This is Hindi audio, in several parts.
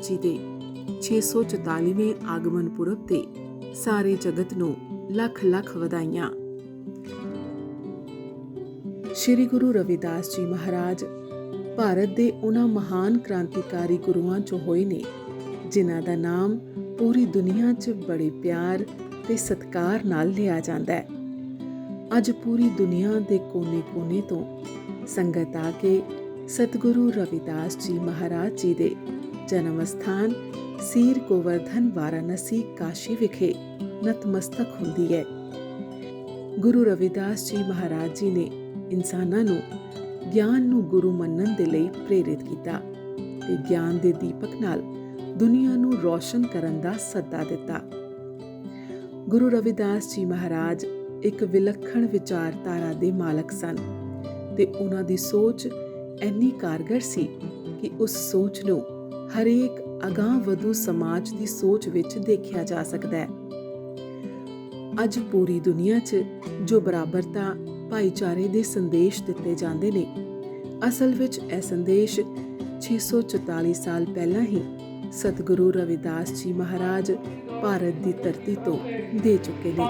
ਜੀ ਦੇ 644ਵੇਂ ਆਗਮਨ ਪੁਰਬ ਤੇ ਸਾਰੇ ਜਗਤ ਨੂੰ ਲੱਖ ਲੱਖ ਵਧਾਈਆਂ। ਸ਼੍ਰੀ ਗੁਰੂ ਰਵਿਦਾਸ ਜੀ ਮਹਾਰਾਜ ਭਾਰਤ ਦੇ ਉਹਨਾਂ ਮਹਾਨ ਕ੍ਰਾਂਤੀਕਾਰੀ ਗੁਰੂਆਂ ਚੋਂ ਹੋਏ ਨੇ ਜਿਨ੍ਹਾਂ ਦਾ ਨਾਮ ਪੂਰੀ ਦੁਨੀਆ 'ਚ ਬੜੇ ਪਿਆਰ ਤੇ ਸਤਿਕਾਰ ਨਾਲ ਲਿਆ ਜਾਂਦਾ ਹੈ। ਅੱਜ ਪੂਰੀ ਦੁਨੀਆ ਦੇ ਕੋਨੇ-ਕੋਨੇ ਤੋਂ ਸੰਗਤ ਆ ਕੇ ਸਤਿਗੁਰੂ ਰਵਿਦਾਸ ਜੀ ਮਹਾਰਾਜ ਜੀ ਦੇ ਜਨਮ ਸਥਾਨ ਸੀਰ ਗੋਵਰਧਨ ਵਾਰਾਣਸੀ ਕਾਸ਼ੀ ਵਿਖੇ ਨਤਮਸਤਕ ਹੁੰਦੀ ਹੈ। ਗੁਰੂ ਰਵਿਦਾਸ ਜੀ ਮਹਾਰਾਜ ਜੀ ਨੇ ਇਨਸਾਨਾਂ ਨੂੰ ਗਿਆਨ ਨੂੰ ਗੁਰੂ ਮੰਨਣ ਦੇ ਲਈ ਪ੍ਰੇਰਿਤ ਕੀਤਾ ਤੇ ਗਿਆਨ ਦੇ ਦੀਪਕ ਨਾਲ ਦੁਨੀਆ ਨੂੰ ਰੋਸ਼ਨ ਕਰਨ ਦਾ ਸੱਦਾ ਦਿੱਤਾ। ਗੁਰੂ ਰਵਿਦਾਸ ਜੀ ਮਹਾਰਾਜ ਇੱਕ ਵਿਲੱਖਣ ਵਿਚਾਰਧਾਰਾ ਦੇ ਮਾਲਕ ਸਨ ਤੇ ਉਹਨਾਂ ਦੀ ਸੋਚ ਇੰਨੀ ਕਾਰਗਰ ਸੀ ਕਿ ਉਸ ਸੋਚ ਨੂੰ ਹਰੇਕ ਅਗਾਂਹ ਵਧੂ ਸਮਾਜ ਦੀ ਸੋਚ ਵਿੱਚ ਦੇਖਿਆ ਜਾ ਸਕਦਾ ਹੈ। ਅੱਜ ਪੂਰੀ ਦੁਨੀਆ 'ਚ ਜੋ ਬਰਾਬਰਤਾ ਭਾਈਚਾਰੇ ਦੇ ਸੰਦੇਸ਼ ਦਿੱਤੇ ਜਾਂਦੇ ਨੇ, ਅਸਲ ਵਿੱਚ ਇਹ ਸੰਦੇਸ਼ 644 ਸਾਲ ਪਹਿਲਾਂ ਹੀ ਸਤਿਗੁਰੂ ਰਵਿਦਾਸ ਜੀ ਮਹਾਰਾਜ ਭਾਰਤ ਦੀ ਧਰਤੀ ਤੋਂ ਦੇ ਚੁੱਕੇ ਨੇ।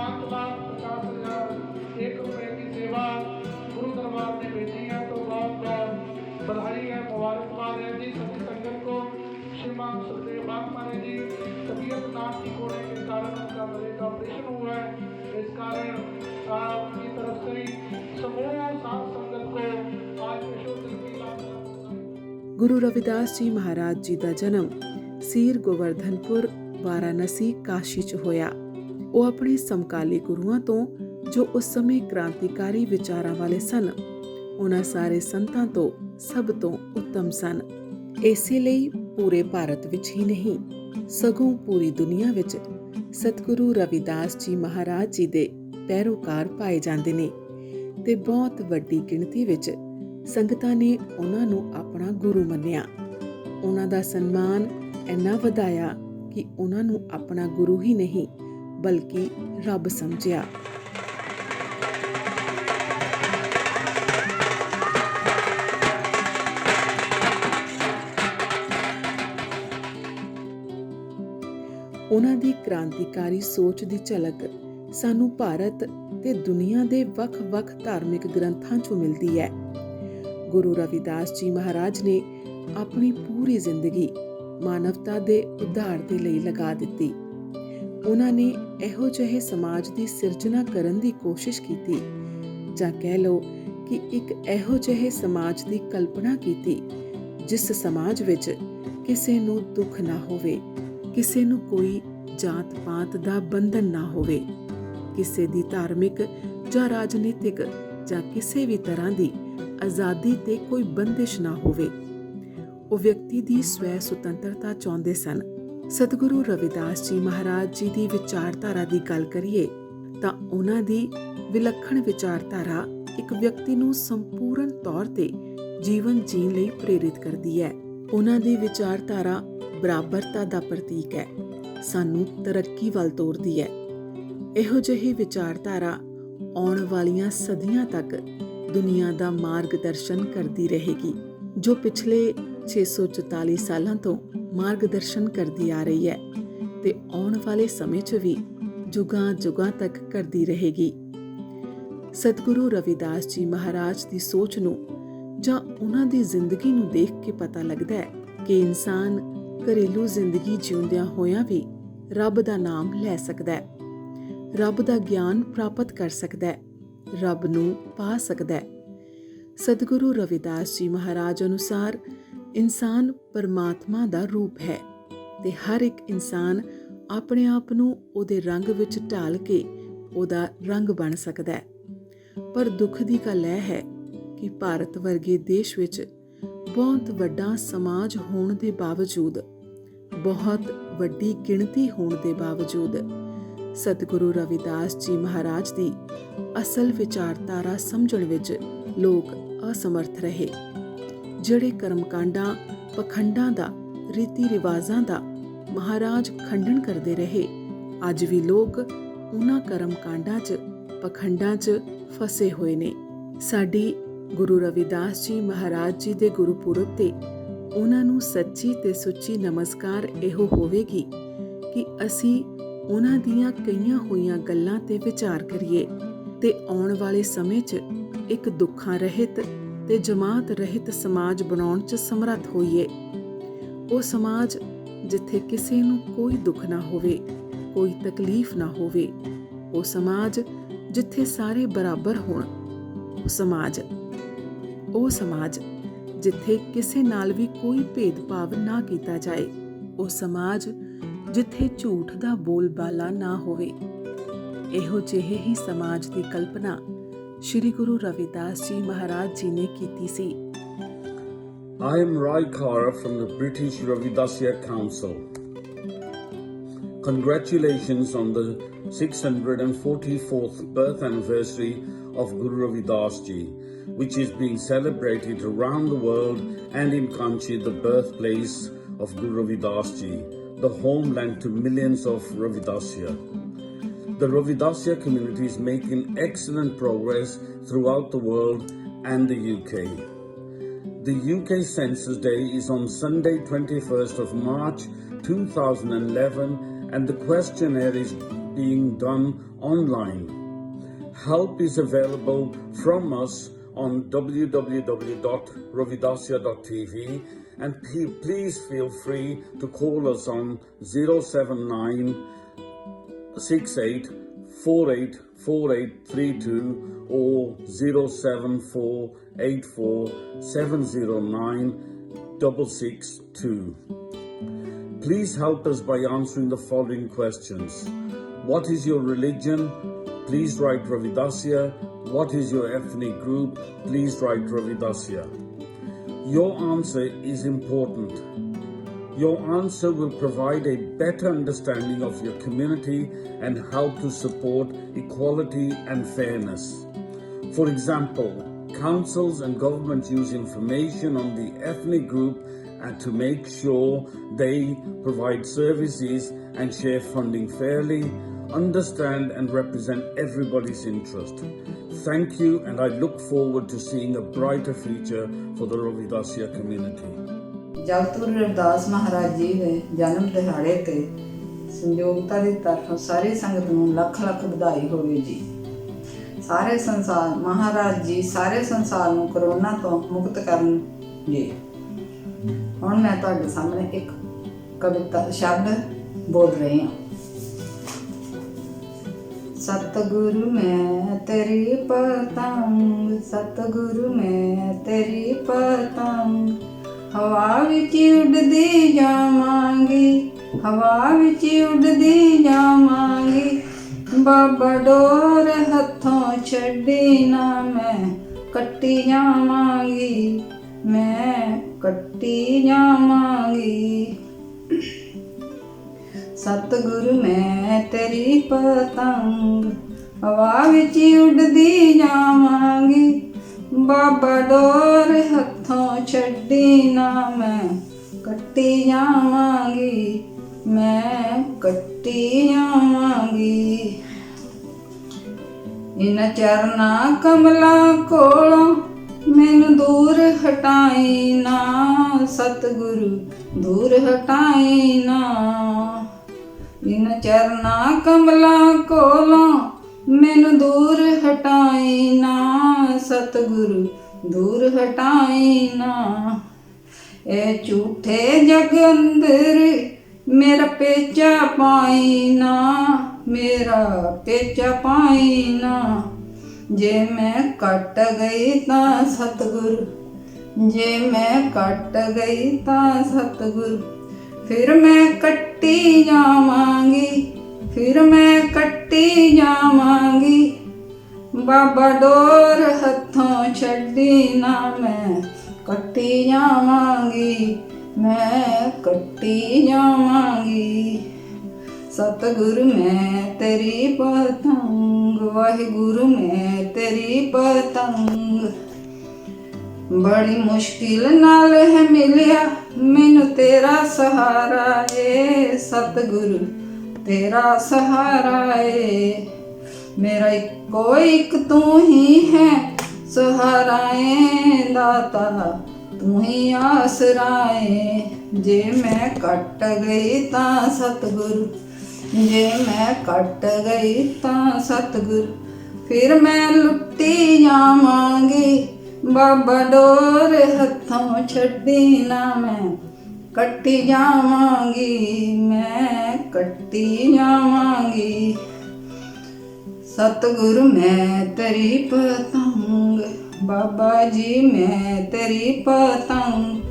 ਗੁਰੂ ਰਵਿਦਾਸ ਜੀ ਮਹਾਰਾਜ ਜੀ ਦਾ ਜਨਮ ਸੀਰ ਗੋਵਰਧਨਪੁਰ ਵਾਰਾਣਸੀ ਕਾਸ਼ੀ 'ਚ ਹੋਇਆ। ਉਹ ਆਪਣੇ ਸਮਕਾਲੀ ਗੁਰੂਆਂ ਤੋਂ ਜੋ ਉਸ ਸਮੇਂ ਕ੍ਰਾਂਤੀਕਾਰੀ ਵਿਚਾਰਾਂ ਵਾਲੇ ਸਨ, ਉਹਨਾਂ ਸਾਰੇ ਸੰਤਾਂ ਤੋਂ ਸਭ ਤੋਂ ਉੱਤਮ ਸਨ। ਇਸੇ ਲਈ ਪੂਰੇ ਭਾਰਤ ਵਿੱਚ ਹੀ ਨਹੀਂ ਸਗੋਂ ਪੂਰੀ ਦੁਨੀਆ ਵਿੱਚ ਸਤਿਗੁਰੂ ਰਵਿਦਾਸ ਜੀ ਮਹਾਰਾਜ ਜੀ ਦੇ ਪੈਰੋਕਾਰ ਪਾਏ ਜਾਂਦੇ ਨੇ ਤੇ ਬਹੁਤ ਵੱਡੀ ਗਿਣਤੀ ਵਿੱਚ ਸੰਗਤਾਂ ਨੇ ਉਹਨਾਂ ਨੂੰ ਆਪਣਾ ਗੁਰੂ ਮੰਨਿਆ। ਉਹਨਾਂ ਦਾ ਸਨਮਾਨ ਇੰਨਾ ਵਧਾਇਆ ਕਿ ਉਹਨਾਂ ਨੂੰ ਆਪਣਾ ਗੁਰੂ ਹੀ ਨਹੀਂ ਬਲਕਿ ਰੱਬ ਸਮਝਿਆ। ਉਹਨਾਂ ਦੀ ਕ੍ਰਾਂਤੀਕਾਰੀ ਸੋਚ ਦੀ ਝਲਕ ਸਾਨੂੰ ਭਾਰਤ ਤੇ ਦੁਨੀਆ ਦੇ ਵੱਖ-ਵੱਖ ਧਾਰਮਿਕ ਗ੍ਰੰਥਾਂ 'ਚੋਂ ਮਿਲਦੀ ਹੈ। ਗੁਰੂ ਰਵਿਦਾਸ ਜੀ ਮਹਾਰਾਜ ਨੇ ਆਪਣੀ ਪੂਰੀ ਜ਼ਿੰਦਗੀ ਮਾਨਵਤਾ ਦੇ ਉਧਾਰ ਦੇ ਲਈ ਲਗਾ ਦਿੱਤੀ। ਉਹਨਾਂ ਨੇ ਇਹੋ ਜਿਹੇ ਸਮਾਜ ਦੀ ਸਿਰਜਣਾ ਕਰਨ ਦੀ ਕੋਸ਼ਿਸ਼ ਕੀਤੀ, ਜਾਂ ਕਹਿ ਲਓ ਕਿ ਇੱਕ ਇਹੋ ਜਿਹੇ ਸਮਾਜ ਦੀ ਕਲਪਨਾ ਕੀਤੀ ਜਿਸ ਸਮਾਜ ਵਿੱਚ ਕਿਸੇ ਨੂੰ ਦੁੱਖ ਨਾ ਹੋਵੇ, ਕਿਸੇ ਨੂੰ ਕੋਈ ਜਾਤ-ਪਾਤ ਦਾ ਬੰਧਨ ਨਾ ਹੋਵੇ, ਕਿਸੇ ਦੀ ਧਾਰਮਿਕ ਜਾਂ ਰਾਜਨੀਤਿਕ ਜਾਂ ਕਿਸੇ ਵੀ ਤਰ੍ਹਾਂ ਦੀ ਆਜ਼ਾਦੀ ਤੇ ਕੋਈ ਬੰਦਿਸ਼ ਨਾ ਹੋਵੇ। ਉਹ ਵਿਅਕਤੀ ਦੀ ਸਵੈ ਸੁਤੰਤਰਤਾ ਚਾਹੁੰਦੇ ਸਨ। ਸਤਿਗੁਰੂ ਰਵਿਦਾਸ ਜੀ ਮਹਾਰਾਜ ਜੀ ਦੀ ਵਿਚਾਰਧਾਰਾ ਦੀ ਗੱਲ ਕਰੀਏ ਤਾਂ ਉਹਨਾਂ ਦੀ ਵਿਲੱਖਣ ਵਿਚਾਰਧਾਰਾ ਇੱਕ ਵਿਅਕਤੀ ਨੂੰ ਸੰਪੂਰਨ ਤੌਰ ਤੇ ਜੀਵਨ ਜੀਣ ਲਈ ਪ੍ਰੇਰਿਤ ਕਰਦੀ ਹੈ। ਉਹਨਾਂ ਦੀ ਵਿਚਾਰਧਾਰਾ ਬਰਾਬਰਤਾ ਦਾ ਪ੍ਰਤੀਕ ਹੈ, ਸਾਨੂੰ ਤਰੱਕੀ ਵੱਲ ਤੋਰਦੀ ਹੈ। ਇਹੋ ਜਿਹੀ ਵਿਚਾਰਧਾਰਾ ਆਉਣ ਵਾਲੀਆਂ ਸਦੀਆਂ ਤੱਕ ਦੁਨੀਆ ਦਾ ਮਾਰਗਦਰਸ਼ਨ ਕਰਦੀ ਰਹੇਗੀ, ਜੋ ਪਿਛਲੇ 644 ਸਾਲਾਂ ਤੋਂ ਮਾਰਗਦਰਸ਼ਨ ਕਰਦੀ ਆ ਰਹੀ ਹੈ ਤੇ ਆਉਣ ਵਾਲੇ ਸਮੇਂ 'ਚ ਵੀ ਜੁਗਾਂ ਤੱਕ ਕਰਦੀ ਰਹੇਗੀ। ਸਤਿਗੁਰੂ ਰਵਿਦਾਸ ਜੀ ਮਹਾਰਾਜ ਦੀ ਸੋਚ ਨੂੰ ਜਾਂ ਉਹਨਾਂ ਦੀ ਜ਼ਿੰਦਗੀ ਨੂੰ ਦੇਖ ਕੇ ਪਤਾ ਲੱਗਦਾ ਹੈ ਕਿ ਇਨਸਾਨ ਘਰੇਲੂ ਜ਼ਿੰਦਗੀ ਜਿਉਂਦਿਆਂ ਹੋਇਆਂ ਵੀ ਰੱਬ ਦਾ ਨਾਮ ਲੈ ਸਕਦਾ ਹੈ, ਰੱਬ ਦਾ ਗਿਆਨ ਪ੍ਰਾਪਤ ਕਰ ਸਕਦਾ ਹੈ, ਰੱਬ ਨੂੰ ਪਾ ਸਕਦਾ ਹੈ। ਸਤਿਗੁਰੂ ਰਵਿਦਾਸ ਜੀ ਮਹਾਰਾਜ ਅਨੁਸਾਰ ਇਨਸਾਨ ਪਰਮਾਤਮਾ ਦਾ ਰੂਪ ਹੈ ਤੇ ਹਰ ਇੱਕ ਇਨਸਾਨ ਆਪਣੇ ਆਪ ਨੂੰ ਉਹਦੇ ਰੰਗ ਵਿੱਚ ਢਾਲ ਕੇ ਉਹਦਾ ਰੰਗ ਬਣ ਸਕਦਾ ਹੈ। ਪਰ ਦੁੱਖ ਦੀ ਗੱਲ ਇਹ ਹੈ ਕਿ ਭਾਰਤ ਵਰਗੇ ਦੇਸ਼ ਵਿੱਚ ਬਹੁਤ ਵੱਡਾ ਸਮਾਜ ਹੋਣ ਦੇ ਬਾਵਜੂਦ, ਬਹੁਤ ਵੱਡੀ ਗਿਣਤੀ ਹੋਣ ਦੇ ਬਾਵਜੂਦ ਸਤਿਗੁਰੂ ਰਵਿਦਾਸ ਜੀ ਮਹਾਰਾਜ ਦੀ ਅਸਲ ਵਿਚਾਰਧਾਰਾ ਸਮਝਣ ਵਿੱਚ ਲੋਕ ਅਸਮਰਥ ਰਹੇ। ਜਿਹੜੇ ਕਰਮਕਾਂਡਾਂ, ਪਖੰਡਾਂ ਦਾ, ਰੀਤੀ ਰਿਵਾਜ਼ਾਂ ਦਾ ਮਹਾਰਾਜ ਖੰਡਨ ਕਰਦੇ ਰਹੇ, ਅੱਜ ਵੀ ਲੋਕ ਉਹਨਾਂ ਕਰਮਕਾਂਡਾਂ 'ਚ, ਪਖੰਡਾਂ 'ਚ ਫਸੇ ਹੋਏ ਨੇ। ਸਾਡੀ ਗੁਰੂ ਰਵਿਦਾਸ ਜੀ ਮਹਾਰਾਜ ਜੀ ਦੇ ਗੁਰਪੁਰਬ ਤੇ ਉਹਨਾਂ ਨੂੰ ਸੱਚੀ ਤੇ ਸੁੱਚੀ ਨਮਸਕਾਰ ਇਹੋ ਹੋਵੇਗੀ ਕਿ ਅਸੀਂ ਉਹਨਾਂ ਦੀਆਂ ਕਈਆਂ ਹੋਈਆਂ ਗੱਲਾਂ ਤੇ ਵਿਚਾਰ ਕਰੀਏ ਤੇ ਆਉਣ ਵਾਲੇ ਸਮੇਂ 'ਚ ਇੱਕ ਦੁੱਖਾਂ ਰਹਿਤ ਤੇ ਜਮਾਤ ਰਹਿਤ ਸਮਾਜ ਬਣਾਉਣ 'ਚ ਸਮਰੱਥ ਹੋਈਏ। ਉਹ ਸਮਾਜ ਜਿੱਥੇ ਕਿਸੇ ਨੂੰ ਕੋਈ ਦੁੱਖ ਨਾ ਹੋਵੇ, ਕੋਈ ਤਕਲੀਫ ਨਾ ਹੋਵੇ। ਉਹ ਸਮਾਜ ਜਿੱਥੇ ਸਾਰੇ ਬਰਾਬਰ ਹੋਣ। ਉਹ ਸਮਾਜ ਜਿੱਥੇ ਕਿਸੇ ਨਾਲ ਵੀ ਕੋਈ ਭੇਦਭਾਵ ਨਾ ਕੀਤਾ ਜਾਏ। ਉਹ ਸਮਾਜ ਜਿੱਥੇ ਝੂਠ ਦਾ ਬੋਲਬਾਲਾ ਨਾ ਹੋਵੇ। ਇਹੋ ਜਿਹੇ ਹੀ ਸਮਾਜ ਦੀ ਕਲਪਨਾ ਸ਼੍ਰੀ ਗੁਰੂ ਰਵਿਦਾਸ ਜੀ ਮਹਾਰਾਜ ਜੀ ਨੇ ਕੀਤੀ ਸੀ। I am Rai Kara from the British Ravidasya Council. Congratulations on the 644th birth anniversary of Guru Ravidas Ji, which is being celebrated around the world, and in Kanchi, the birthplace of Guru Ravidas Ji, the homeland to millions of Ravidasya. The Ravidasya community is making excellent progress throughout the world and the UK. The UK Census Day is on Sunday 21st of March 2011 and the questionnaire is being done online. Help is available from us on www.ravidasya.tv and please feel free to call us on 079 68 484832 or 07484709662. Please help us by answering the following questions. What is your religion? Please write Ravidasya. What is your ethnic group? Please write Ravidasya. Your answer is important. Your answer will provide a better understanding of your community and help to support equality and fairness. For example, councils and governments use information on the ethnic group and to make sure they provide services and share funding fairly, understand and represent everybody's interest. Thank you, and I look forward to seeing a brighter future for the Ravidasya community. ਜਗਤ ਗੁਰੂ ਰਵਿਦਾਸ ਮਹਾਰਾਜ ਜੀ ਦੇ ਜਨਮ ਦਿਹਾੜੇ ਤੇ ਸੰਯੋਗਤਾ ਦੀ ਤਰਫੋਂ ਸਾਰੀ ਸੰਗਤ ਨੂੰ ਲੱਖ ਲੱਖ ਵਧਾਈ ਹੋਵੇ ਜੀ। ਸਾਰੇ ਸੰਸਾਰ ਮਹਾਰਾਜ ਜੀ ਸਾਰੇ ਸੰਸਾਰ ਨੂੰ ਕਰੋਨਾ ਤੋਂ ਮੁਕਤ ਕਰਨ ਜੀ। ਹੁਣ ਮੈਂ ਤੁਹਾਡੇ ਸਾਹਮਣੇ ਇੱਕ ਕਵਿਤਾ ਸ਼ਬਦ ਬੋਲ ਰਹੀ ਹਾਂ। सतगुरु मैं तेरी पतंग, सतगुरु मैं तेरी पतंग, हवा विच उड़दी जावांगी, हवा विच उड़दी जावांगी, बाबा डोर हथों छड्डी ना मैं कट्टी जावांगी, मैं कट्टी जावांगी। सतगुरु मैं तेरी पतंग, हवा विच उड़दी जावांगी, बाबा डोर हथों छड्डी ना मैं कट्टी जावांगी, मैं कट्टी जावांगी। इन चरना कमला कोलों मैनू दूर हटाई ना, सतगुरु दूर हटाई ना। इन चरना कमला कोलों मैनू दूर हटाई ना, सतगुरु दूर हटाई ना। ए झूठे जग अंदर मेरा पेचा पाई ना, मेरा पेचा पाई ना। जे मैं कट गई तां सतगुरु, जे मैं कट गई तां सतगुरु, फिर मैं कट्टी जावांगी, फिर मैं कट्टी जावांगी, बाबा डोर हथों छड्डी ना मैं कट्टी जावांगी, मैं कट्टी जावांगी। सतगुरु मैं तेरी पतंग, वाहिगुरु मैं तेरी पतंग, बड़ी मुश्किल नाल है मिलिया मैनू तेरा सहारा है, सतगुरु तेरा सहारा है। मेरा इको एक तू ही है सहारा है दाता, ਤੂੰ ਹੀ ਆਸਰਾਏ। ਜੇ ਮੈਂ ਕੱਟ ਗਈ ਤਾਂ ਸਤਿਗੁਰੂ, ਜੇ ਮੈਂ ਕੱਟ ਗਈ ਤਾਂ ਸਤਿਗੁਰੂ, ਫਿਰ ਮੈਂ ਲੁੱਟੀ ਜਾਵਾਂਗੀ। ਬਾਬਾ ਡੋਰ ਹੱਥੋਂ ਛੱਡੀ ਨਾ, ਮੈਂ ਕੱਟੀ ਜਾਵਾਂਗੀ, ਮੈਂ ਕੱਟੀ ਜਾਵਾਂਗੀ। ਸਤਿਗੁਰੂ ਮੈਂ ਤੇਰੀ ਪਤੰਗ, ਬਾਬਾ ਜੀ ਮੈਂ ਤੇਰੀ ਪਤੰਗ,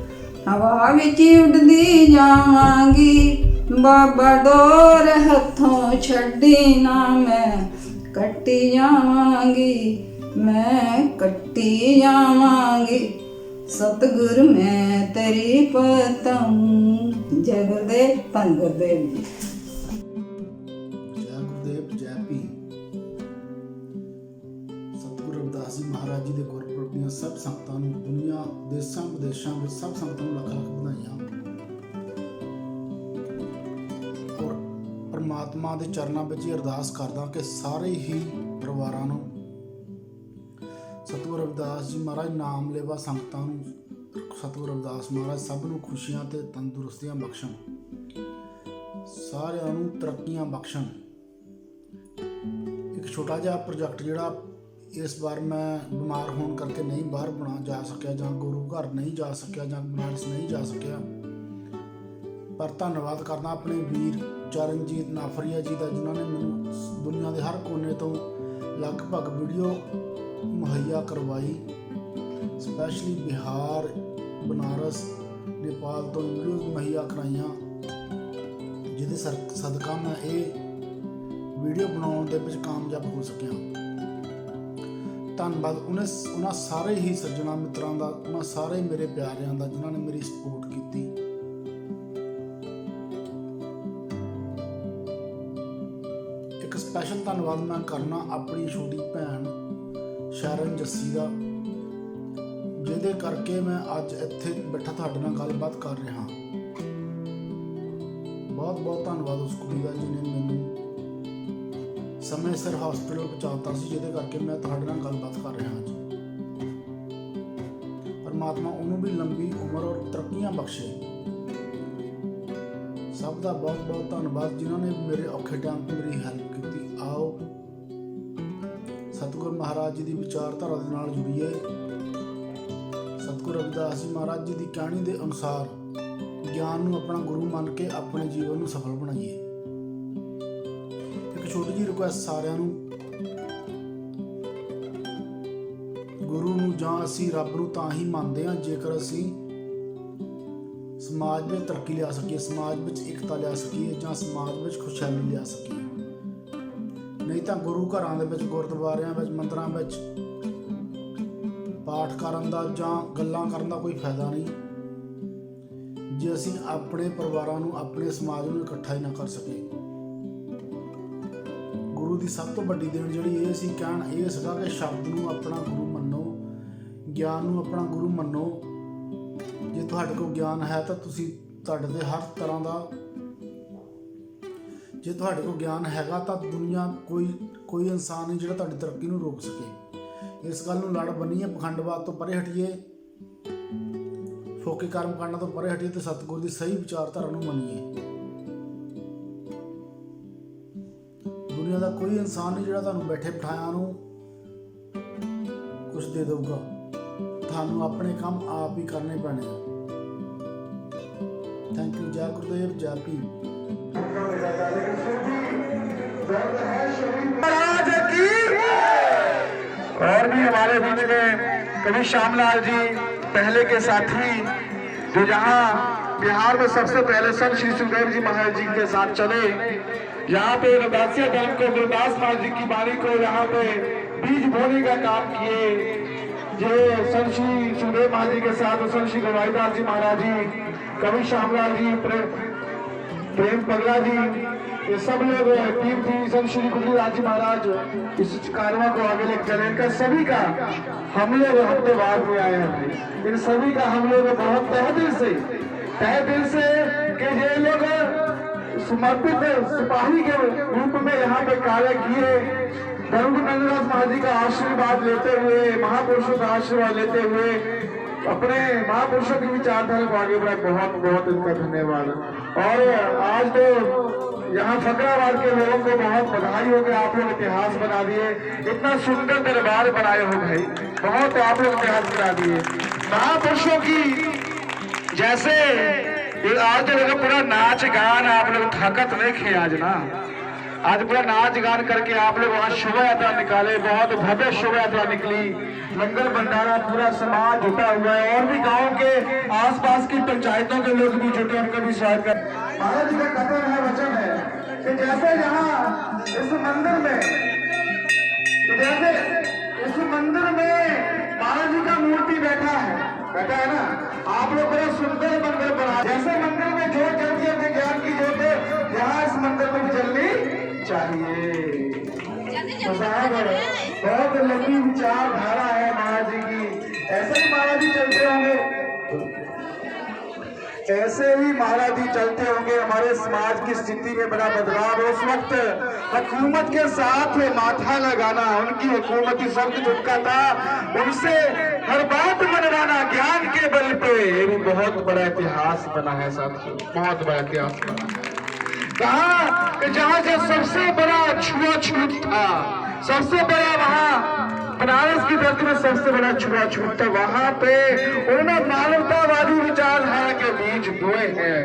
ਹਵਾ ਵਿੱਚ ਉੱਡਦੀ ਜਾਵਾਂਗੀ। ਬਾਬਾ ਡੋਰ ਹੱਥੋਂ ਛੱਡੀ ਨਾ, ਮੈਂ ਕੱਟੀ ਜਾਵਾਂਗੀ, ਮੈਂ ਕੱਟੀ ਜਾਵਾਂਗੀ। ਸਤਿਗੁਰ ਮੈਂ ਤੇਰੀ ਪਤੰਗ। ਜੈ ਗੁਰਦੇਵ, ਧੰਨ ਗੁਰਦੇਵ ਜੀ। ਜੈ ਗੁਰਦੇਵ, ਜੈ ਭੀਮ। ਸਤਿਗੁਰੂ ਰਵਿਦਾਸ ਜੀ ਮਹਾਰਾਜ ਜੀ ਦੇ ਗੁਰਪੁਰਬ ਦੀਆਂ ਸਭ ਸੰਗਤਾਂ ਨੂੰ, ਦੁਨੀਆ ਦੇਸ਼ਾਂ ਵਿਦੇਸ਼ਾਂ ਵਿੱਚ ਸਭ ਸੰਗਤਾਂ ਨੂੰ ਲੱਖ ਲੱਖ ਵਧਾਈਆਂ। ਔਰ ਪਰਮਾਤਮਾ ਦੇ ਚਰਨਾਂ ਵਿੱਚ ਹੀ ਅਰਦਾਸ ਕਰਦਾ ਕਿ ਸਾਰੇ ਹੀ ਪਰਿਵਾਰਾਂ ਨੂੰ ਸਤਿਗੁਰੂ ਰਵਿਦਾਸ ਜੀ ਮਹਾਰਾਜ ਨਾਮ ਲੇਵਾ ਸੰਗਤਾਂ ਨੂੰ ਸਤਿਗੁਰੂ ਰਵਿਦਾਸ ਮਹਾਰਾਜ ਸਭ ਨੂੰ ਖੁਸ਼ੀਆਂ ਤੇ ਤੰਦਰੁਸਤੀਆਂ ਬਖਸ਼ਣ, ਸਾਰਿਆਂ ਨੂੰ ਤਰੱਕੀਆਂ ਬਖਸ਼ਣ। ਇੱਕ ਛੋਟਾ ਜਿਹਾ ਪ੍ਰੋਜੈਕਟ ਜਿਹੜਾ ਇਸ ਵਾਰ ਮੈਂ ਬਿਮਾਰ ਹੋਣ ਕਰਕੇ ਨਹੀਂ ਬਾਹਰ ਬਣਾ ਜਾ ਸਕਿਆ, ਜਾਂ ਗੁਰੂ ਘਰ ਨਹੀਂ ਜਾ ਸਕਿਆ, ਜਾਂ ਬਨਾਰਸ ਨਹੀਂ ਜਾ ਸਕਿਆ, ਪਰ ਧੰਨਵਾਦ ਕਰਦਾ ਆਪਣੇ ਵੀਰ ਚਰਨਜੀਤ ਨਾਫਰੀਆ ਜੀ ਦਾ, ਜਿਨ੍ਹਾਂ ਨੇ ਮੈਨੂੰ ਦੁਨੀਆ ਦੇ ਹਰ ਕੋਨੇ ਤੋਂ ਲਗਭਗ ਵੀਡੀਓ ਮੁਹੱਈਆ ਕਰਵਾਈ। ਸਪੈਸ਼ਲੀ ਬਿਹਾਰ, ਬਨਾਰਸ, ਨੇਪਾਲ ਤੋਂ ਵੀਡੀਓ ਮੁਹੱਈਆ ਕਰਾਈਆਂ, ਜਿਹਦੇ ਸਦਕਾ ਮੈਂ ਇਹ ਵੀਡੀਓ ਬਣਾਉਣ ਦੇ ਵਿੱਚ ਕਾਮਯਾਬ ਹੋ ਸਕਿਆ। ਧੰਨਵਾਦ ਉਹਨਾਂ ਸਾਰੇ ਹੀ ਸੱਜਣਾ ਮਿੱਤਰਾਂ ਦਾ, ਉਹਨਾਂ ਸਾਰੇ ਮੇਰੇ ਪਿਆਰਿਆਂ ਦਾ, ਜਿਨ੍ਹਾਂ ਨੇ ਮੇਰੀ ਸਪੋਰਟ ਕੀਤੀ। ਇੱਕ ਸਪੈਸ਼ਲ ਧੰਨਵਾਦ ਮੈਂ ਕਰਨਾ ਆਪਣੀ ਛੋਟੀ ਭੈਣ ਸ਼ਰਨ ਜੱਸੀ ਦਾ, ਜਿਹਦੇ ਕਰਕੇ ਮੈਂ ਅੱਜ ਇੱਥੇ ਬੈਠਾ ਤੁਹਾਡੇ ਨਾਲ ਗੱਲਬਾਤ ਕਰ ਰਿਹਾ। ਬਹੁਤ ਬਹੁਤ ਧੰਨਵਾਦ ਉਸ ਕੁੜੀ ਦਾ, ਜਿਹਨੇ ਮੈਨੂੰ ਸਮੇਂ ਸਿਰ ਹਸਪੀਟਲ ਪਹੁੰਚਾਤਾ ਸੀ, ਜਿਹਦੇ ਕਰਕੇ ਮੈਂ ਤੁਹਾਡੇ ਨਾਲ ਗੱਲਬਾਤ ਕਰ ਰਿਹਾ ਅੱਜ। ਪਰਮਾਤਮਾ ਉਹਨੂੰ ਵੀ ਲੰਬੀ ਉਮਰ ਔਰ ਤਰੱਕੀਆਂ ਬਖਸ਼ੇ। ਸਭ ਦਾ ਬਹੁਤ ਬਹੁਤ ਧੰਨਵਾਦ ਜਿਨ੍ਹਾਂ ਨੇ ਮੇਰੇ ਔਖੇ ਟਾਈਮ 'ਤੇ ਮੇਰੀ ਹੈਲਪ ਕੀਤੀ। ਆਓ ਸਤਿਗੁਰੂ ਮਹਾਰਾਜ ਜੀ ਦੀ ਵਿਚਾਰਧਾਰਾ ਦੇ ਨਾਲ ਜੁੜੀਏ। ਸਤਿਗੁਰੂ ਰਵਿਦਾਸ ਜੀ ਮਹਾਰਾਜ ਜੀ ਦੀ ਕਹਿਣੀ ਦੇ ਅਨੁਸਾਰ ਗਿਆਨ ਨੂੰ ਆਪਣਾ ਗੁਰੂ ਮੰਨ ਕੇ ਆਪਣੇ ਜੀਵਨ ਨੂੰ ਸਫਲ ਬਣਾਈਏ। ਇੱਕ ਛੋਟੀ ਜਿਹੀ ਰਿਕੁਐਸਟ ਸਾਰਿਆਂ ਨੂੰ, ਗੁਰੂ ਨੂੰ ਜਾਂ ਅਸੀਂ ਰੱਬ ਨੂੰ ਤਾਂ ਹੀ ਮੰਨਦੇ ਹਾਂ ਜੇਕਰ ਅਸੀਂ ਸਮਾਜ ਵਿੱਚ ਤਰੱਕੀ ਲਿਆ ਸਕੀਏ, ਸਮਾਜ ਵਿੱਚ ਇਕਤਾ ਲਿਆ ਸਕੀਏ, ਜਾਂ ਸਮਾਜ ਵਿੱਚ ਖੁਸ਼ਹਾਲੀ ਲਿਆ ਸਕੀਏ। ਨਹੀਂ ਤਾਂ ਗੁਰੂ ਘਰਾਂ ਦੇ ਵਿੱਚ, ਗੁਰਦੁਆਰਿਆਂ ਵਿੱਚ, ਮੰਦਰਾਂ ਵਿੱਚ ਪਾਠ ਕਰਨ ਦਾ ਜਾਂ ਗੱਲਾਂ ਕਰਨ ਦਾ ਕੋਈ ਫਾਇਦਾ ਨਹੀਂ ਜੇ ਅਸੀਂ ਆਪਣੇ ਪਰਿਵਾਰਾਂ ਨੂੰ, ਆਪਣੇ ਸਮਾਜ ਨੂੰ ਇਕੱਠਾ ਹੀ ਨਾ ਕਰ ਸਕੇ। ਗੁਰੂ ਦੀ ਸਭ ਤੋਂ ਵੱਡੀ ਦੇਣ ਜਿਹੜੀ ਇਹ ਸੀ, ਕਹਿਣ ਇਹ ਸੀਗਾ ਕਿ ਸ਼ਬਦ ਨੂੰ ਆਪਣਾ ਗੁਰੂ ਮੰਨੋ, ਗਿਆਨ ਨੂੰ ਆਪਣਾ ਗੁਰੂ ਮੰਨੋ। ਜੇ ਤੁਹਾਡੇ ਕੋਲ ਗਿਆਨ ਹੈ ਤਾਂ ਤੁਸੀਂ, ਤੁਹਾਡੇ ਤੇ ਹਰ ਤਰ੍ਹਾਂ ਦਾ, ਜੇ ਤੁਹਾਡੇ ਕੋਲ ਗਿਆਨ ਹੈਗਾ ਤਾਂ ਦੁਨੀਆ ਕੋਈ ਇਨਸਾਨ ਨਹੀਂ ਜਿਹੜਾ ਤੁਹਾਡੀ ਤਰੱਕੀ ਨੂੰ ਰੋਕ ਸਕੇ। ਇਸ ਗੱਲ ਨੂੰ ਲੜ ਬੰਨੀਏ, ਪਖੰਡਵਾਦ ਤੋਂ ਪਰੇ ਹਟੀਏ, ਫੋਕੇ ਕਰਮ ਕਾਂਡਾਂ ਤੋਂ ਪਰੇ ਹਟੀਏ ਤੇ ਸਤਿਗੁਰ ਦੀ ਸਹੀ ਵਿਚਾਰਧਾਰਾ ਨੂੰ ਮੰਨੀਏ। ਦੁਨੀਆ ਦਾ ਕੋਈ ਇਨਸਾਨ ਨਹੀਂ ਜਿਹੜਾ ਤੁਹਾਨੂੰ ਬੈਠੇ ਬਿਠਾਇਆ ਨੂੰ ਕੁਝ ਦੇ ਦੇਊਗਾ। ਤੁਹਾਨੂੰ ਆਪਣੇ ਕੰਮ ਆਪ ਹੀ ਕਰਨੇ ਪੈਣੇ ਆ। Thank you. ਜੈ ਗੁਰਦੇਵ, ਜੈ ਭੀਮ। और भी हमारे बीच में कवि श्यामलाल जी पहले के साथी, जो यहाँ बिहार में सबसे पहले संत श्री सुखदेव जी महाराज जी के साथ चले, यहाँ पे रविदासिया धर्म को, गुरुदास महाराज जी की वाणी को यहाँ पे बीज बोने का काम किए। जो संत श्री सुखदेव महाराज जी के साथ संत श्री रविदास जी महाराज जी, कवि श्यामलाल जी, प्रेम पगला जी, ये सब लोग टीम थी। संत श्री गुरुदास जी महाराज इस कार्यक्रम को आगे लेकर चले। इनका सभी का हम लोग हफ्ते बाद में आए हैं, इन सभी का हम लोग बहुत तहे दिल से कि ये लोग समर्पित सिपाही के रूप में यहाँ पे कार्य किए। धर्म नंददास महाराज जी का आशीर्वाद लेते हुए, महापुरुषों का आशीर्वाद लेते हुए अपने महापुरुषों की विचारधारा को आगे बढ़ाए, बहुत बहुत इनका धन्यवाद। और आज तो यहाँ फकराबाद के लोगों को बहुत बधाई हो कि आप लोग इतिहास बना दिए, इतना सुंदर दरबार बनाए हो भाई, बहुत आप लोग इतिहास बना दिए महापुरुषों की। जैसे आज तो पूरा नाच गान आप लोग थकत नहीं खे आज ना, आज पूरा नाच गान करके आप लोग वहां शोभा यात्रा निकाले, बहुत भव्य शोभा यात्रा निकली, लंगर भंडारा, पूरा समाज जुटा हुआ है और भी गांव के आसपास की पंचायतों के लोग भी जुटे, उनका भी स्वागत कर। महाराज जी का कथन है, वचन है कि जैसे यहाँ इस मंदिर में, जैसे इस मंदिर में महाराज जी का मूर्ति बैठा है ना, आप लोग बड़ा सुंदर मंदिर बना, जैसे मंदिर में जोत जलती है अपने ज्ञान की जोत, यहाँ इस मंदिर में भी जलनी चाहिए। तो साहब बहुत लंबी विचारधारा है महाराज जी की, ऐसे ही महाराज जी चलते होंगे, ऐसे ही महाराज जी चलते होंगे, हमारे समाज की स्थिति में बड़ा बदलाव। उस वक्त हुकूमत के साथ माथा लगाना, उनकी हुकूमती शब्द झुटका था, उनसे हर बात मनवाना ज्ञान के बल पे, ये भी बहुत बड़ा इतिहास बना है साथियों, बहुत बड़ा इतिहास बना है। कहा कि जहां से सबसे बड़ा छुआछूत था, सबसे बड़ा वहां बनारस की धरती में सबसे बड़ा छुआछूत था, वहां पे उन्होंने मानवतावादी विचारधारा के बीज बोए हैं।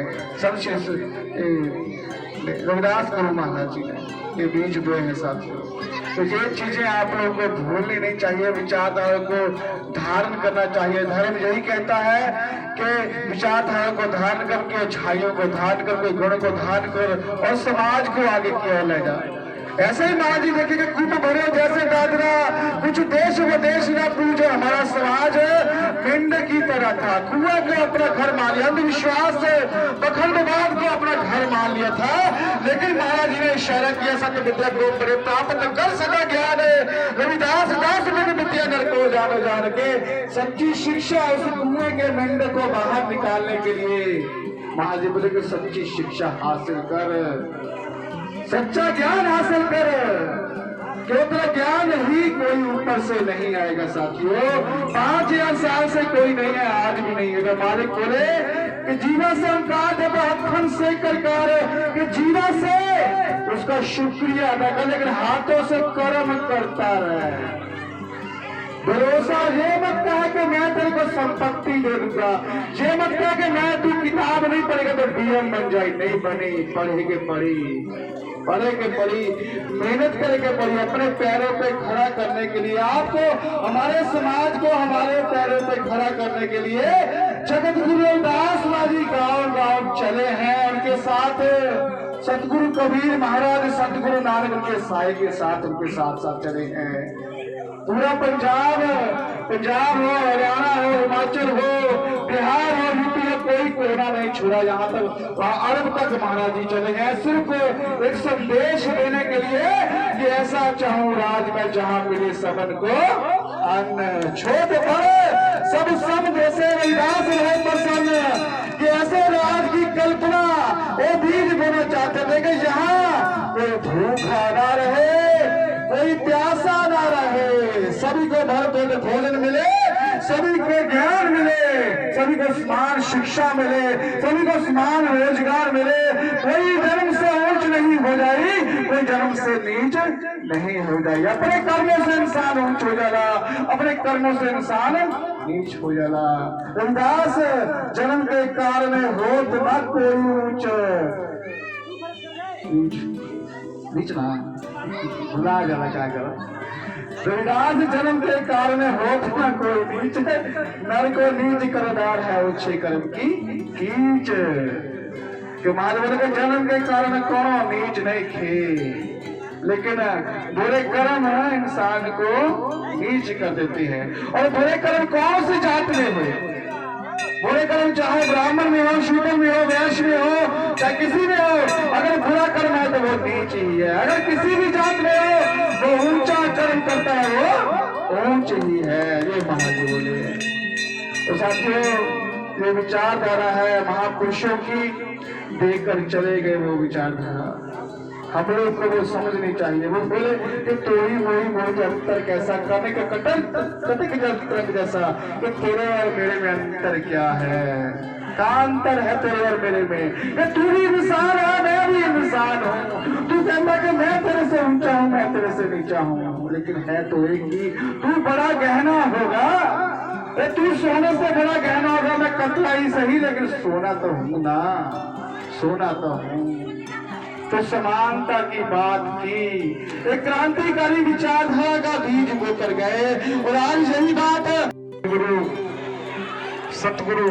रविदास गुरु महाराज जी ने ये बीज बोए हैं साथियों। तो ये चीजें आप लोगों को भूलनी नहीं चाहिए, विचारधारा को धारण करना चाहिए। धर्म यही कहता है कि विचारधारा को धारण करके, अच्छाइयों को धारण करके, गुण को धारण कर और समाज को आगे की ओर ले जाए। ऐसे ही महाराज जी देखेंगे कूप भरे जैसे दादरा, कुछ देश विदेश न पूछो, हमारा समाज पिंड की तरह था, कुआं को अपना घर मान लिया, अंधविश्वास पखंडवाद को अपना घर मान लिया था। लेकिन महाराज जी ने इशारा किया, सत्य विद्या को बड़े प्राप्त कर सका ज्ञान, रविदास दास में विद्या नर को जानो जान के, सच्ची शिक्षा उस कुएं के मेंढ को बाहर निकालने के लिए महाराज जी बोले कि सच्ची शिक्षा हासिल कर, सच्चा ज्ञान हासिल कर, क्योंकि ज्ञान ही कोई ऊपर से नहीं आएगा साथियों। 5000 साल से कोई नहीं है, आज भी नहीं है। मालिक बोले कि जीवा से हम से करकार कि जीवा से उसका शुक्रिया अदा कर, लेकिन हाथों से कर्म करता रहे। भरोसा ये मत कहा कि मैं तेरे को संपत्ति दे दूंगा, ये मत कहा कि मैं तू किताब नहीं पढ़ेगा तो डीएम बन जाए, नहीं बनी, पढ़ेगे पढ़ी, पढ़ेगे पढ़ी, मेहनत करेंगे पढ़ी, अपने पैरों पे खड़ा करने के लिए, आपको हमारे समाज को हमारे पैरों पे खड़ा करने के लिए जगत गुरु रविदास जी गांव गांव चले हैं। उनके साथ सतगुरु कबीर महाराज, सतगुरु नानक उनके साए के साथ, उनके साथ साथ चले हैं। पूरा पंजाब हो, हरियाणा हो, हिमाचल हो, बिहार हो, यूपी हो, कोई कोना नहीं छोड़ा, यहाँ तक अरब तक महाराज जी चले गए, सिर्फ एक संदेश देने के लिए कि ऐसा चाहूं राज में जहाँ मिले सबन को अन्न, छोट बड़े सब सम जैसे रविदास रहे प्रसन्न, कि ऐसे राज की कल्पना वो बीज बोना चाहते थे कि यहाँ कोई भूखा ना रहे, कोई प्यासा ना रहे, सभी को भर पेट भोजन मिले, सभी को ज्ञान मिले, सभी को समान शिक्षा मिले, सभी को समान रोजगार मिले, कोई जन्म से ऊंच नहीं हो जाए, कोई जन्म से नीच नहीं हो जाए। अपने कर्मों से इंसान ऊंच हो जाला, अपने कर्मों से इंसान नीच हो जाला। रविदास जन्म के कारण होत न कोई ऊंच, नीच ना भुला जाला क्या करा। रविदास जन्म के कारण होत न कोई नीच, नर को नीच करदार है उच्छे कर्म की कीच। कि महादेव के जन्म के कारण कौन नीच नहीं खे, लेकिन बुरे कर्म इंसान को नीच कर देते हैं। और बुरे कर्म कौन सी जात में हुए, बुरे कर्म चाहे ब्राह्मण में हो, शूद्र में हो, वैश्य में हो, चाहे किसी में हो, अगर बुरा कर्म है तो वो नीच ही है। अगर किसी भी जात में हो वो ऊंचा कर्म करता है, वो ऊंच ही है, ये महादेव बोले। तो साथियों ये विचारधारा है महापुरुषों की, देकर चले गए वो विचारधारा। हम लोग को वो समझनी चाहिए। वो बोले कि तोड़ी मोड़ी मोड़ का अंतर कैसा, कहने का कटक जैसा कि तेरे और मेरे में अंतर क्या है, का अंतर है तेरे और मेरे में। तू भी इंसान है, मैं भी इंसान हूँ। तू कहता कि मैं तेरे से ऊंचा हूँ, मैं तेरे से नीचा हूँ, लेकिन है तो एक ही। तू बड़ा गहना होगा, तू सोने से बड़ा गहना होगा, मैं कतला ही सही, लेकिन सोना तो हूँ ना, सोना तो हूँ। तो समानता की बात की, एक क्रांतिकारी विचारधारा का बीज बोकर गए, और आज यही बात है। गुरु, सतगुरु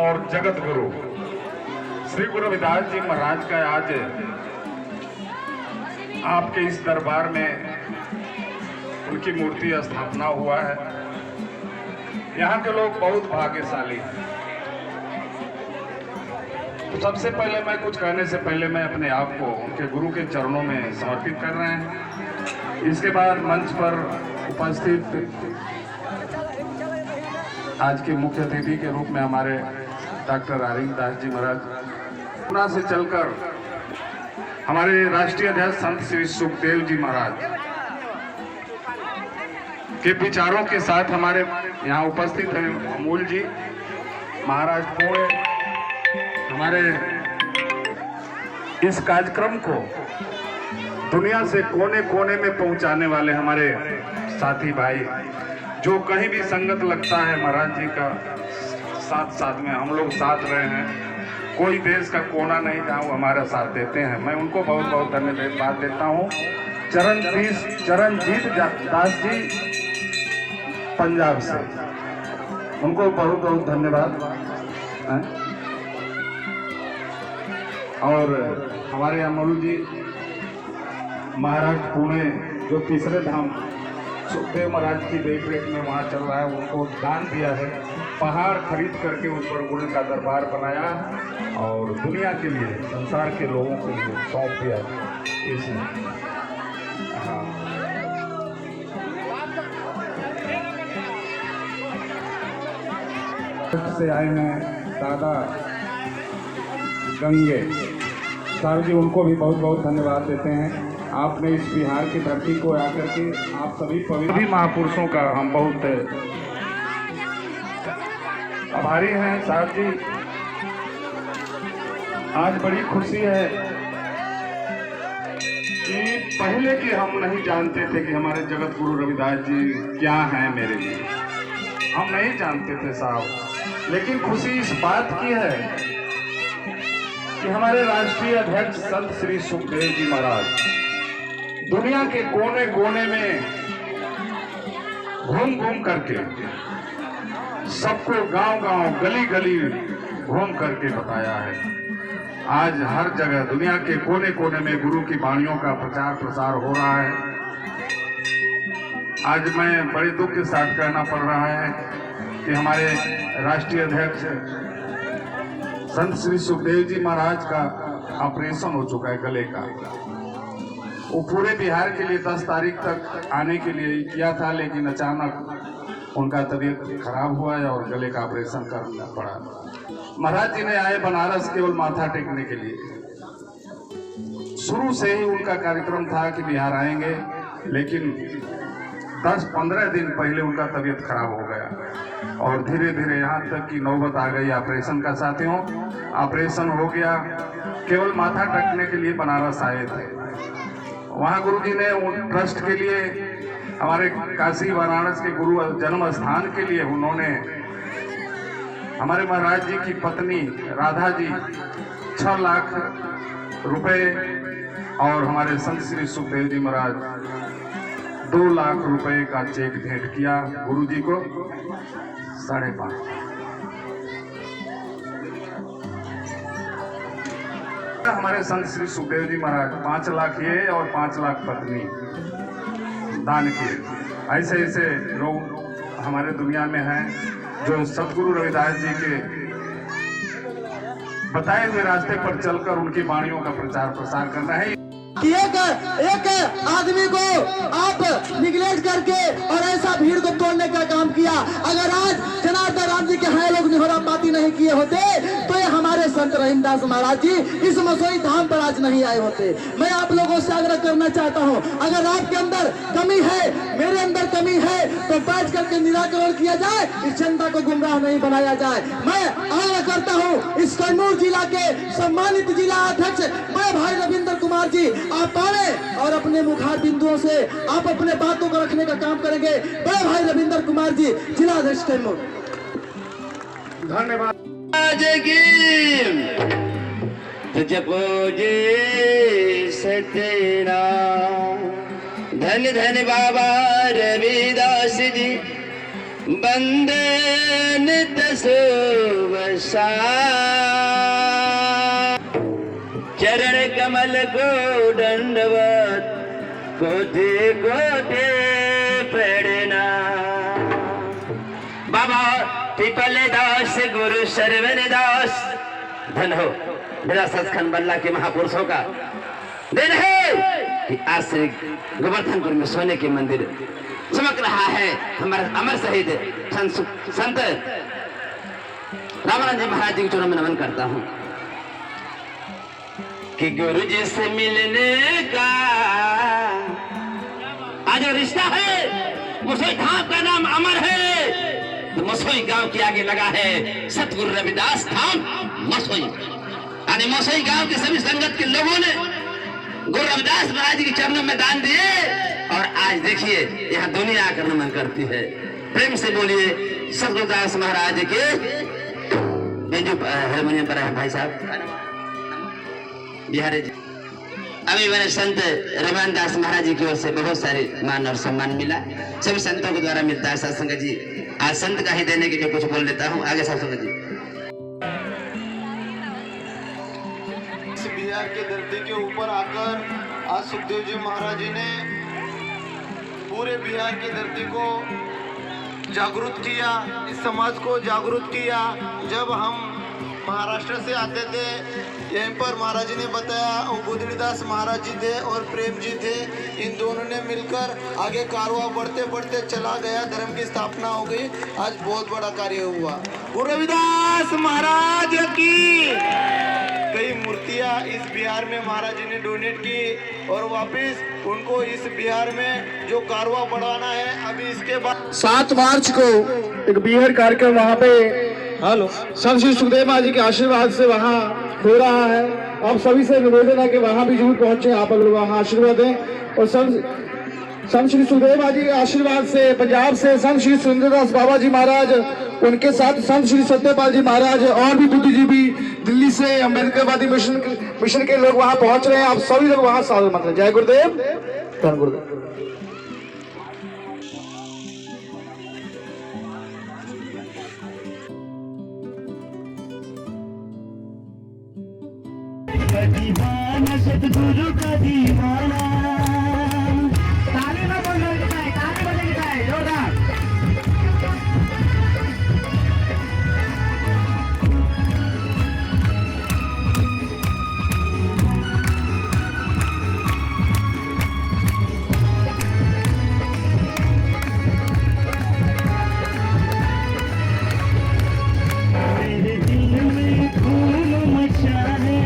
और जगत गुरु श्री गुरु रविदास जी महाराज का आज आपके इस दरबार में उनकी मूर्ति स्थापना हुआ है। यहाँ के लोग बहुत भाग्यशाली हैं। तो सबसे पहले मैं कुछ कहने से पहले मैं अपने आप को उनके गुरु के चरणों में समर्पित कर रहे हैं। इसके बाद मंच पर उपस्थित आज के मुख्य अतिथि के रूप में हमारे डॉक्टर आरिंद दास जी महाराज, पुणे से चलकर हमारे राष्ट्रीय अध्यक्ष संत श्री सुखदेव जी महाराज के विचारों के साथ हमारे यहाँ उपस्थित हैं अमूल जी, महाराष्ट्र पुणे। हमारे इस कार्यक्रम को दुनिया से कोने कोने में पहुंचाने वाले हमारे साथी भाई, जो कहीं भी संगत लगता है महाराज जी का साथ साथ में हम लोग साथ रहे हैं। कोई देश का कोना नहीं जहाँ वो हमारा साथ देते हैं, मैं उनको बहुत बहुत धन्यवाद देता हूँ। चरणजीत दास जी पंजाब से, उनको बहुत बहुत धन्यवाद। और हमारे अमोल जी महाराष्ट्र पुणे, जो तीसरे धाम सुखदेव महाराज की देखरेख में वहाँ चल रहा है, उनको दान दिया है, पहाड़ खरीद करके उस पर गुरु का दरबार बनाया और दुनिया के लिए, संसार के लोगों के लिए सौंप दिया इसने। हाँ, से आए हैं दादा गंगे सर जी, उनको भी बहुत बहुत धन्यवाद देते हैं। आपने इस बिहार की धरती को आकर के आप सभी पवित्र महापुरुषों का हम बहुत आभारी हैं। साहब जी, आज बड़ी खुशी है कि पहले के हम नहीं जानते थे कि हमारे जगत गुरु रविदास जी क्या हैं मेरे लिए, हम नहीं जानते थे साहब। लेकिन खुशी इस बात की है कि हमारे राष्ट्रीय अध्यक्ष संत श्री सुखदेव जी महाराज दुनिया के कोने कोने में घूम घूम करके सबको गांव गांव गली गली घूम करके बताया है। आज हर जगह दुनिया के कोने कोने में गुरु की वाणियों का प्रचार प्रसार हो रहा है। आज मैं बड़े दुख के साथ कहना पड़ रहा है कि हमारे राष्ट्रीय अध्यक्ष संत श्री सुखदेव जी महाराज का ऑपरेशन हो चुका है गले का। वो पूरे बिहार के लिए 10 तारीख तक आने के लिए किया था, लेकिन अचानक उनका तबीयत खराब हुआ और गले का ऑपरेशन करना पड़ा। महाराज जी ने आए बनारस केवल माथा टेकने के लिए। शुरू से ही उनका कार्यक्रम था कि बिहार आएंगे, लेकिन 10-15 दिन पहले उनका तबीयत खराब हो गया और धीरे धीरे यहाँ तक की नौबत आ गई ऑपरेशन का। साथियों, ऑपरेशन हो गया, केवल माथा टेकने के लिए बनारस आए थे। वहाँ गुरुजी ने ट्रस्ट के लिए, हमारे काशी वाराणसी के गुरु जन्म स्थान के लिए, उन्होंने हमारे महाराज जी की पत्नी राधा जी 6 लाख रुपए और हमारे संत श्री सुखदेव जी महाराज 2 लाख रुपए का चेक भेंट किया गुरुजी को। 5.5 हमारे संत श्री सुखदेव जी महाराज 5 लाख ये और 5 लाख पत्नी दान किए। ऐसे ऐसे लोग हमारे दुनिया में हैं जो सतगुरु रविदास जी के बताए हुए रास्ते पर चलकर उनकी वाणियों का प्रचार प्रसार करना है। कि एक आदमी को आप निगलेक्ट करके और ऐसा भीड़ को तोड़ने का काम किया। अगर आज जनार्दन राम जी के हैं लोग निहोरा पाती नहीं किए होते तो ये हमारे संत रहीमदास महाराज जी इस मसोई धाम पर आज नहीं आए होते। मैं आप लोगों से आग्रह करना चाहता हूं, अगर आपके अंदर कमी है, मेरे अंदर कमी है, तो बैठ करके निराकरण किया जाए, इस जनता को गुमराह नहीं बनाया जाए। मैं आग्रह करता हूं इस कैमूर जिला के सम्मानित जिला अध्यक्ष बड़े भाई रविंद्र कुमार जी, आप आए और अपने मुखार बिंदुओं से आप अपने बातों को रखने का काम करेंगे। बड़े भाई रविंद्र कुमार जी, जिला अध्यक्ष कैमूर। धन्यवाद। आज की तुझ पूजे सतना, धन धन बाबा रविदास जी, बंदन तसोवसा, चरण कमल को दंडवत, कोटि कोटि प्रणाम। बाबा पीपल दास गुरु शरवण दास, धन हो मेरा सचखंड बल्ला के महापुरुषों का दिन है कि आज से गोवर्धनपुर में सोने के मंदिर चमक रहा है। हमारा अमर शहीद संत रामानंद जी महाराज जी के चरणों में नमन करता हूँ कि गुरु जी से मिलने का आज रिश्ता है। मुझे धाम का नाम अमर है, तो मसोई गांव के आगे लगा है सतगुरु रविदास धाम मसोई। यानी मसोई गांव के सभी संगत के लोगों ने गुरु रविदास महाराज जी के चरणों में दान दिए और आज देखिए यहाँ दुनिया आकर नमन करती है। प्रेम से बोलिए सतगुरुदास महाराज के। जो हारमोनियम पर है भाई साहब बिहारी जी। अभी मैंने संत रमान दास महाराज जी की ओर से बहुत सारे मान और सम्मान मिला, सभी संतों के द्वारा मिलता है। सत्संग जी आज संत का ही देने के लिए कुछ बोल लेता हूँ। आगे सत्संग जी। इस बिहार की धरती के ऊपर आकर आज सुखदेव जी महाराज जी ने पूरे बिहार की धरती को जागरूक किया, इस समाज को जागरूक किया। जब हम महाराष्ट्र से आते थे, यहीं पर महाराज जी ने बताया बुद्धदास महाराज जी थे और प्रेम जी थे, इन दोनों ने मिलकर आगे कारवा बढ़ते बढ़ते चला गया, धर्म की स्थापना हो गई। आज बहुत बड़ा कार्य हुआ। गुरु रविदास महाराज की कई मूर्तियां इस बिहार में महाराज जी ने डोनेट की और वापस उनको इस बिहार में जो कारवा बढ़ाना है, अभी इसके बाद 7 मार्च को एक बिहार कार्यक्रम वहाँ पे संत श्री सुखदेव महाराज जी के आशीर्वाद से वहाँ हो रहा है। आप सभी से निवेदन है कि वहाँ भी जरूर पहुंचे, आप लोग वहाँ आशीर्वाद दें। और संत श्री सुखदेव महाराज जी के आशीर्वाद से पंजाब से संत श्री सुरेंद्रदास बाबा जी महाराज, उनके साथ संत श्री सत्यपाल जी महाराज और भी बुद्धिजीवी दिल्ली से अम्बेडकरवादी मिशन के लोग वहाँ पहुंच रहे हैं। आप सभी लोग वहाँ साधु मंत्र। जय गुरुदेव, धन गुरुदेव। दीवाना सतगुरु का दीवाना, ताली में बोल रहा है, ताली बजेगी है जोरदार। मेरे दिल में खून मचा है,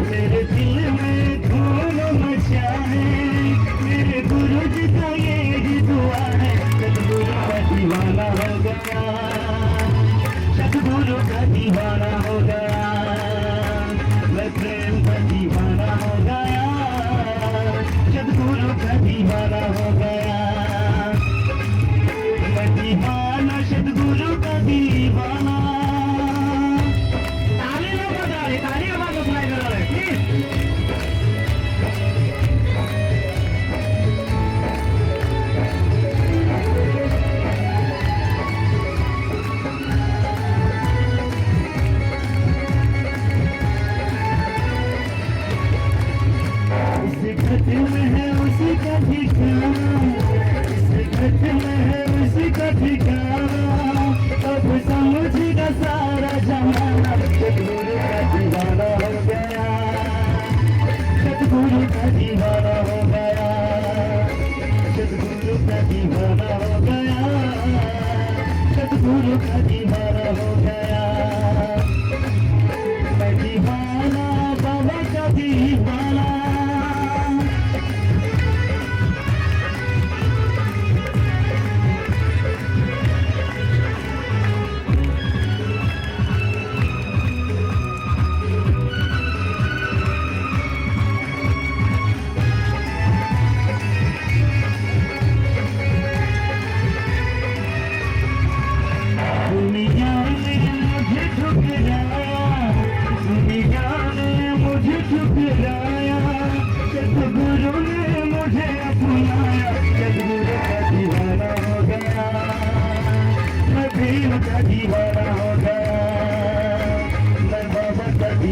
मेरे दिल में खून मचा है, मेरे गुरु जी का ये ही दुआ है, सतगुरु का दीवाना हो गया, सतगुरु का दीवाना हो गया, मैं प्रेम का दीवाना हो गया, सतगुरु का दीवाना हो गया, मैं दीवाना सतगुरु का दीवाना। ताली लोग बजा रहे, ताली आवाज सुनाई दे रहा है प्लीज। इस घट में है उसी का ठिकाना, इस घट में है उसी का ठिकाना, अब समझेगा सारा जमाना, सतगुरु का दीवाना हो गया, सतगुरु का दीवाना हो गया, सतगुरु का दीवाना हो गया, सतगुरु का दीवाना हो गया। मैं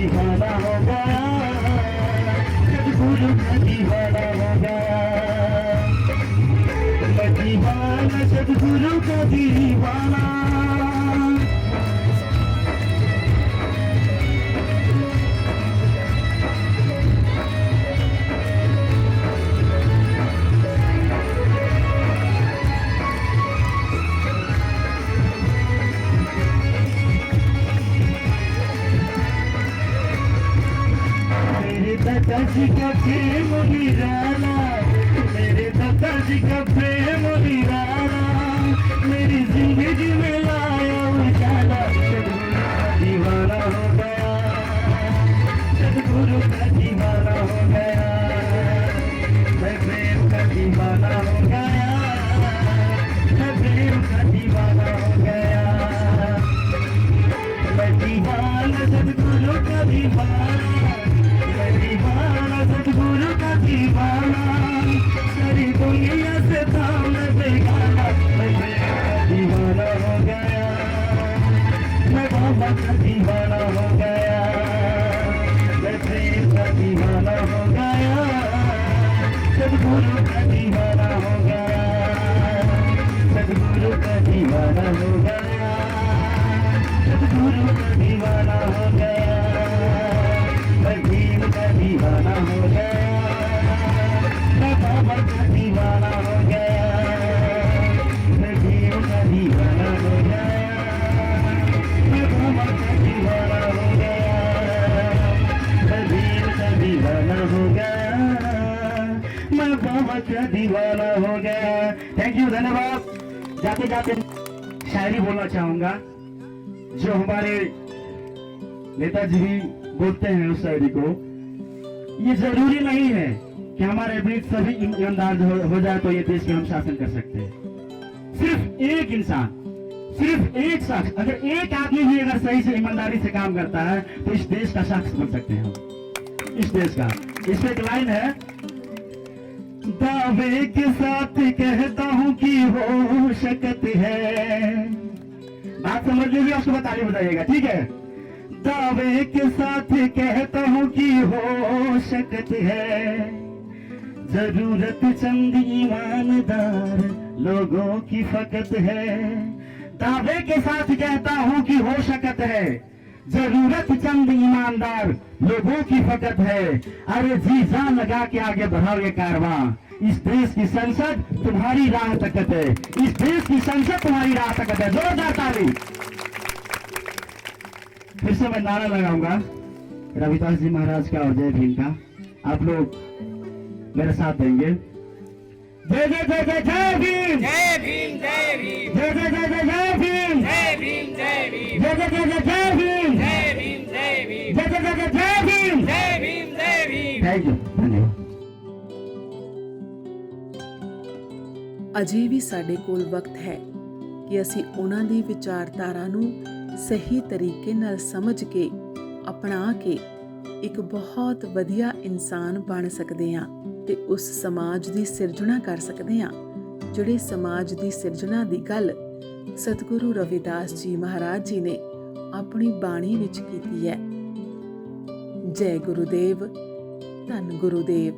दीवाना हो गया, सतगुरु का दीवाना हो गया, मैं दीवाना सतगुरु का दीवाना। दादाजी का प्रेम निराला, मेरे दादाजी का प्रेम निराला, मेरी जिंदगी में लाया उजाला, दीवाना हो गया, सतगुरु का दीवाना हो गया, मैं प्रेम का दीवाना हो गया, मैं प्रेम का दीवाना हो गया, मैं दीवाना सतगुरु का दीवाना, दीवाना सतगुरु का दीवाना, सारी दुनिया से थाम बेगाना, मैं दीवाना हो गया, मैं बाबा का दीवाना हो गया, मैं प्रेम का दीवाना हो गया, सतगुरु का दीवाना हो गया, सतगुरु का दीवाना हो गया, सतगुरु का दीवाना हो गया, मैं भीम का दीवाना हो गया, मैं बाबा का दीवाना हो गया, मैं भीम का दीवाना हो गया, मैं बाबा का दीवाना हो गया, मैं भीम का दीवाना हो गया, मैं बाबा का दीवाना हो गया। थैंक यू, धन्यवाद। जाते जाते शायरी बोलना चाहूंगा जो हमारे नेताजी भी बोलते हैं उस शायरी को। ये जरूरी नहीं है कि हमारे बीच सभी ईमानदार हो जाए तो ये देश में हम शासन कर सकते हैं। सिर्फ एक इंसान, सिर्फ एक शख्स, अगर एक आदमी भी अगर सही से ईमानदारी से काम करता है तो इस देश का शख्स बन सकते हैं हम, इस देश का। इसमें एक लाइन है, दावे के साथ कहता हूं कि हो शकत है। बात समझ लीजिए, उसके बाद ताली बजाइएगा, ठीक है। दावे के साथ कहता हूं कि हो सकत है, जरूरत चंद ईमानदार लोगों की फकत है। दावे के साथ कहता हूं कि हो सकत है, जरूरत चंद ईमानदार लोगों की फकत है। अरे जी जान लगा के आगे बढ़ाओ ये कारवां, इस देश की संसद तुम्हारी राह तकत है, इस देश की संसद तुम्हारी राह तकत है। जोरदार ताली। फिर से मैं नारा लगाऊंगा रविदास जी महाराज का और जय भीम का, आप लोग मेरे साथ देंगे। जय जय जय जय जय भीम, जय भीम, जय भीम, जय जय जय जय जय भीम, जय भीम, जय भीम, जय जय जय जय जय भीम, जय भीम, जय भीम, जय जय जय जय जय भीम, जय भीम, जय भीम। थैंक यू, धन्यवाद। ਅਜੇ ਵੀ ਸਾਡੇ ਕੋਲ ਵਕਤ ਹੈ ਕਿ ਅਸੀਂ ਉਹਨਾਂ ਦੀ ਵਿਚਾਰਧਾਰਾ ਨੂੰ ਸਹੀ ਤਰੀਕੇ ਨਾਲ ਸਮਝ ਕੇ ਅਪਣਾ ਕੇ ਇੱਕ ਬਹੁਤ ਵਧੀਆ ਇਨਸਾਨ ਬਣ ਸਕਦੇ ਹਾਂ ਤੇ ਉਸ ਸਮਾਜ ਦੀ ਸਿਰਜਣਾ ਕਰ ਸਕਦੇ ਹਾਂ ਜਿਹੜੇ ਸਮਾਜ ਦੀ ਸਿਰਜਣਾ ਦੀ ਗੱਲ ਸਤਿਗੁਰੂ ਰਵਿਦਾਸ ਜੀ ਮਹਾਰਾਜ ਜੀ ਨੇ ਆਪਣੀ ਬਾਣੀ ਵਿੱਚ ਕੀਤੀ ਹੈ। ਜੈ ਗੁਰੂਦੇਵ, ਧੰਨ ਗੁਰੂਦੇਵ।